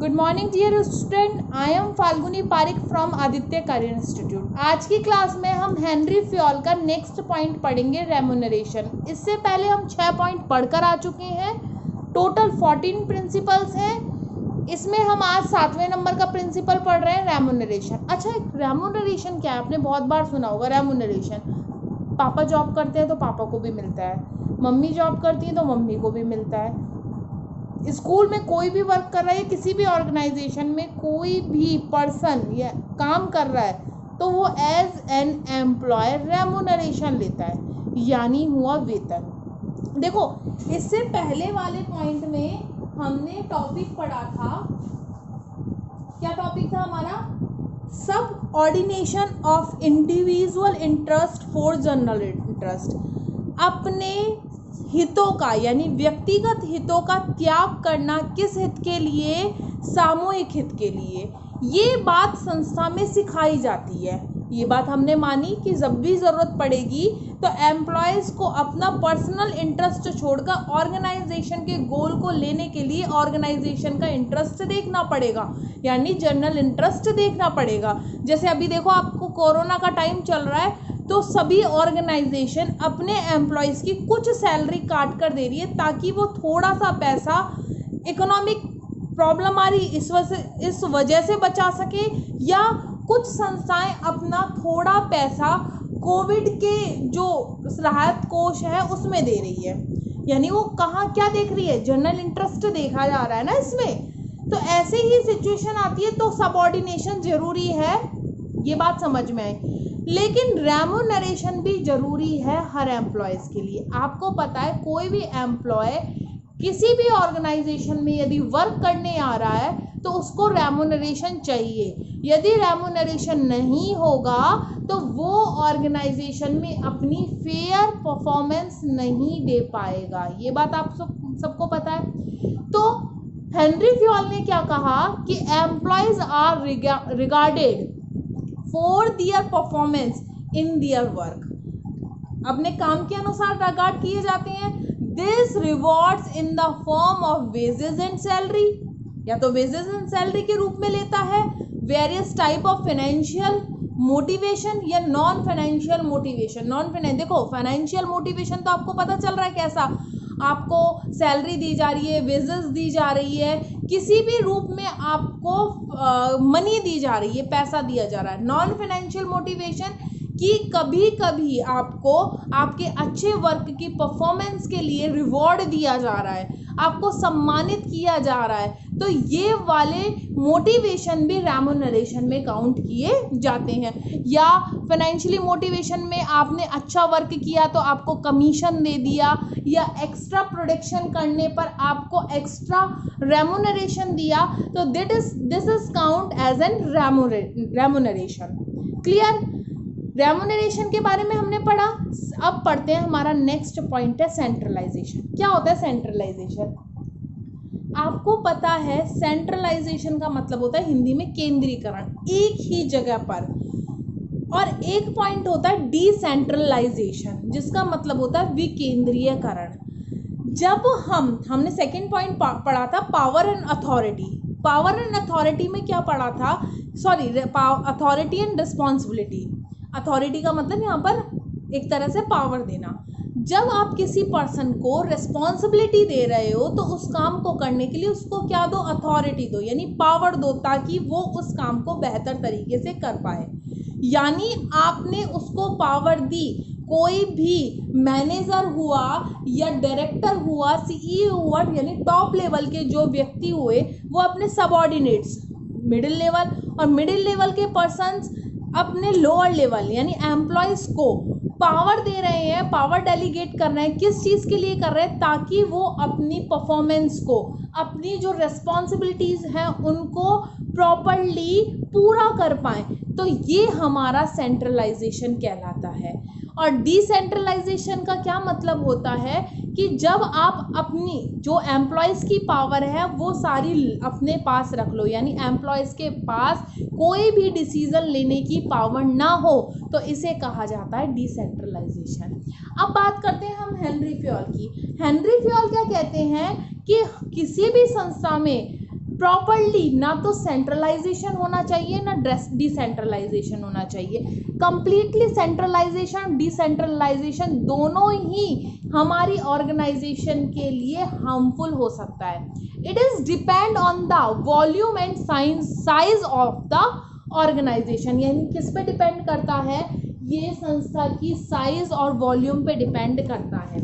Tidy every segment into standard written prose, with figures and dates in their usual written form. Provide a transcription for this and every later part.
Good morning dear student, I am Falguni Pareek from Aditya career institute. आज की class में हम हेनरी फ्योल का नेक्स्ट पॉइंट पढ़ेंगे, रेम्यूनरेशन। इससे पहले हम 6 पॉइंट पढ़कर आ चुके हैं। टोटल 14 प्रिंसिपल्स हैं। इसमें हम आज 7वें नंबर का प्रिंसिपल पढ़ रहे हैं, रेम्यूनरेशन। अच्छा, रेम्यूनरेशन क्या है? आपने बहुत बार सुना होगा रेम्यूनरेशन। पापा जॉब करते हैं तो पापा को भी मिलता है, मम्मी जॉब करती है तो मम्मी को भी मिलता है। स्कूल में कोई भी वर्क कर रहा है, किसी भी ऑर्गेनाइजेशन में कोई भी पर्सन या काम कर रहा है तो वो एज एन एम्प्लॉयर रेम्यूनरेशन लेता है, यानी हुआ वेतन। देखो, इससे पहले वाले पॉइंट में हमने टॉपिक पढ़ा था। क्या टॉपिक था हमारा? सब ordination of individual interest for general interest. अपने हितों का यानी व्यक्तिगत हितों का त्याग करना, किस हित के लिए? सामूहिक हित के लिए। ये बात संस्था में सिखाई जाती है। ये बात हमने मानी कि जब भी ज़रूरत पड़ेगी तो एम्प्लॉयज़ को अपना पर्सनल इंटरेस्ट छोड़कर ऑर्गेनाइजेशन के गोल को लेने के लिए ऑर्गेनाइजेशन का इंटरेस्ट देखना पड़ेगा, यानी जनरल इंटरेस्ट देखना पड़ेगा। जैसे अभी देखो, आपको कोरोना का टाइम चल रहा है तो सभी ऑर्गेनाइजेशन अपने एम्प्लॉयज़ की कुछ सैलरी काट कर दे रही है ताकि वो थोड़ा सा पैसा इकोनॉमिक प्रॉब्लम आ रही इस वजह से बचा सके, या कुछ संस्थाएं अपना थोड़ा पैसा कोविड के जो राहत कोष है उसमें दे रही है। यानी वो कहाँ क्या देख रही है? जनरल इंटरेस्ट देखा जा रहा है ना इसमें। तो ऐसे ही सिचुएशन आती है तो सबऑर्डिनेशन जरूरी है, ये बात समझ में आई। लेकिन रेम्यूनरेशन भी जरूरी है हर एम्प्लॉयज़ के लिए। आपको पता है, कोई भी एम्प्लॉय किसी भी ऑर्गेनाइजेशन में यदि वर्क करने आ रहा है तो उसको रेम्यूनरेशन चाहिए। यदि रेम्यूनरेशन नहीं होगा तो वो ऑर्गेनाइजेशन में अपनी फेयर परफॉर्मेंस नहीं दे पाएगा। ये बात आप सबको पता है। तो हेनरी फ्योल ने क्या कहा कि employees are regarded for their performance in their work. अपने काम के अनुसार रिगार्ड किए जाते हैं। This rewards in the form of wages and salary, या तो वेजेस एंड सैलरी के रूप में लेता है। Various type of financial motivation या नॉन फाइनेंशियल मोटिवेशन। देखो, फाइनेंशियल मोटिवेशन तो आपको पता चल रहा है कैसा, आपको सैलरी दी जा रही है, वेजेस दी जा रही है, किसी भी रूप में आपको मनी दी जा रही है, पैसा दिया जा रहा है। नॉन फाइनेंशियल मोटिवेशन कि कभी कभी आपको आपके अच्छे वर्क की परफॉर्मेंस के लिए रिवॉर्ड दिया जा रहा है, आपको सम्मानित किया जा रहा है, तो ये वाले मोटिवेशन भी रेम्यूनरेशन में काउंट किए जाते हैं। या फाइनेंशियली मोटिवेशन में आपने अच्छा वर्क किया तो आपको कमीशन दे दिया, या एक्स्ट्रा प्रोडक्शन करने पर आपको एक्स्ट्रा रेम्यूनरेशन दिया, तो this is count as an remuneration. Clear? Remuneration के बारे में हमने पढ़ा। अब पढ़ते हैं, हमारा नेक्स्ट पॉइंट है सेंट्रलाइजेशन। क्या होता है सेंट्रलाइजेशन? आपको पता है सेंट्रलाइजेशन का मतलब होता है हिंदी में केंद्रीकरण, एक ही जगह पर। और एक पॉइंट होता है डिसेंट्रलाइजेशन, जिसका मतलब होता है विकेंद्रीयकरण। जब हमने सेकंड पॉइंट पढ़ा था power and authority. Power and authority में क्या पढ़ा था? Authority and responsibility. अथॉरिटी का मतलब यहाँ पर एक तरह से पावर देना। जब आप किसी पर्सन को रिस्पॉन्सिबिलिटी दे रहे हो तो उस काम को करने के लिए उसको क्या दो? अथॉरिटी दो, यानी पावर दो, ताकि वो उस काम को बेहतर तरीके से कर पाए। यानी आपने उसको पावर दी। कोई भी मैनेजर हुआ या डायरेक्टर हुआ, सीईओ हुआ, यानी टॉप लेवल के जो व्यक्ति हुए, वो अपने सबऑर्डिनेट्स मिडिल लेवल, और मिडिल लेवल के पर्सन्स अपने लोअर लेवल यानी एम्प्लॉयज़ को पावर दे रहे हैं, पावर डेलीगेट कर रहे हैं। किस चीज़ के लिए कर रहे हैं? ताकि वो अपनी परफॉर्मेंस को, अपनी जो रिस्पॉन्सिबिलिटीज़ हैं उनको प्रॉपरली पूरा कर पाएँ। तो ये हमारा सेंट्रलाइजेशन कहलाता है। और डिसेंट्रलाइजेशन का क्या मतलब होता है कि जब आप अपनी जो एम्प्लॉयज़ की पावर है वो सारी अपने पास रख लो, यानी एम्प्लॉयज़ के पास कोई भी डिसीजन लेने की पावर ना हो, तो इसे कहा जाता है डिसेंट्रलाइजेशन। अब बात करते हैं हम हेनरी फ्योल की। हेनरी फ्योल क्या कहते हैं कि किसी भी संस्था में प्रॉपरली, ना तो सेंट्रलाइजेशन होना चाहिए ना डिसेंट्रलाइजेशन होना चाहिए। कंप्लीटली सेंट्रलाइजेशन डिसेंट्रलाइजेशन दोनों ही हमारी ऑर्गेनाइजेशन के लिए हार्मफुल हो सकता है। It is depend on the volume and size of the organisation, यानी किस पे डिपेंड करता है, ये संस्था की साइज और वॉल्यूम पे डिपेंड करता है।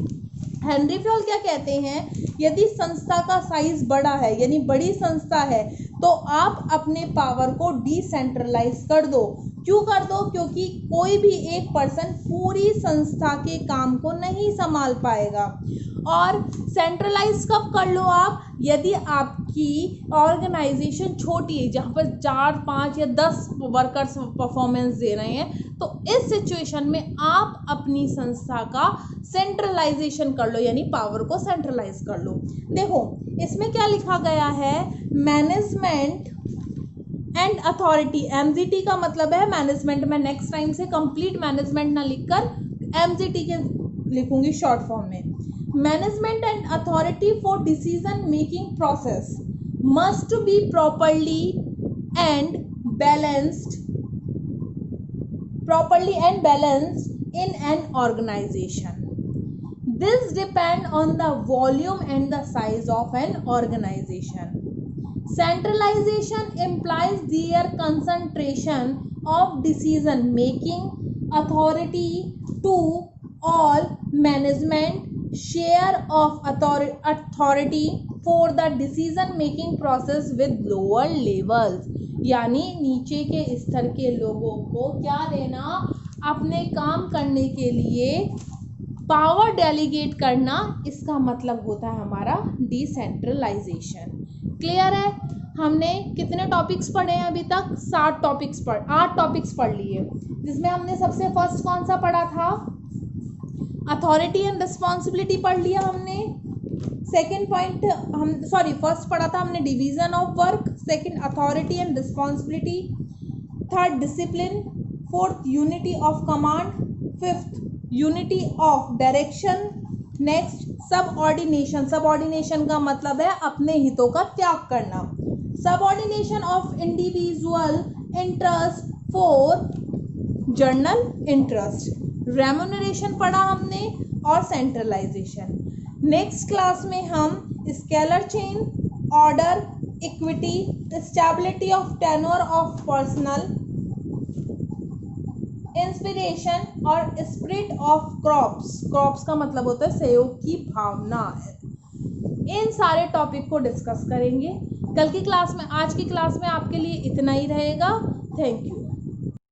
हेनरी फ्योल क्या कहते हैं, यदि संस्था का साइज बड़ा है यानी बड़ी संस्था है तो आप अपने पावर को डिसेंट्रलाइज कर दो। क्यों कर दो, क्योंकि कोई भी एक पर्सन पूरी संस्था के काम को नहीं संभाल पाएगा। और सेंट्रलाइज कब कर लो आप, यदि आपकी ऑर्गेनाइजेशन छोटी है जहाँ पर 4, 5 या 10 वर्कर्स परफॉर्मेंस दे रहे हैं, तो इस सिचुएशन में आप अपनी संस्था का सेंट्रलाइजेशन कर लो, यानी पावर को सेंट्रलाइज कर लो। देखो इसमें क्या लिखा गया है, मैनेजमेंट एंड अथॉरिटी, एमजीटी का मतलब है मैनेजमेंट। मैं नेक्स्ट टाइम से कंप्लीट मैनेजमेंट ना लिखकर एमजीटी के लिखूंगी शॉर्ट फॉर्म में। Management and authority for decision making process must be properly and balanced in an organization. This depend on the volume and the size of an organization. Centralization implies their concentration of decision making authority to all management share of authority for the decision making process with lower levels, यानी नीचे के स्तर के लोगों को क्या देना, अपने काम करने के लिए पावर डेलीगेट करना, इसका मतलब होता है हमारा डिसेंट्रलाइजेशन। क्लियर है। हमने कितने टॉपिक्स पढ़े हैं अभी तक, 8 टॉपिक्स पढ़ लिए, जिसमें हमने सबसे फर्स्ट कौन सा पढ़ा था, अथॉरिटी एंड रिस्पॉन्सिबिलिटी पढ़ लिया हमने। सेकेंड पॉइंट फर्स्ट पढ़ा था हमने division of work, second authority and responsibility, third discipline, fourth unity of command, fifth unity of direction, next subordination का मतलब है अपने हितों का त्याग करना, subordination of individual interest for journal interest, remuneration पढ़ा हमने और सेंट्रलाइजेशन। नेक्स्ट क्लास में हम scalar chain, order, equity, stability of tenure of personal, inspiration और स्पिरिट ऑफ क्रॉप्स का मतलब होता है सहयोग की भावना, इन सारे टॉपिक को डिस्कस करेंगे कल की क्लास में। आज की क्लास में आपके लिए इतना ही रहेगा। Thank you.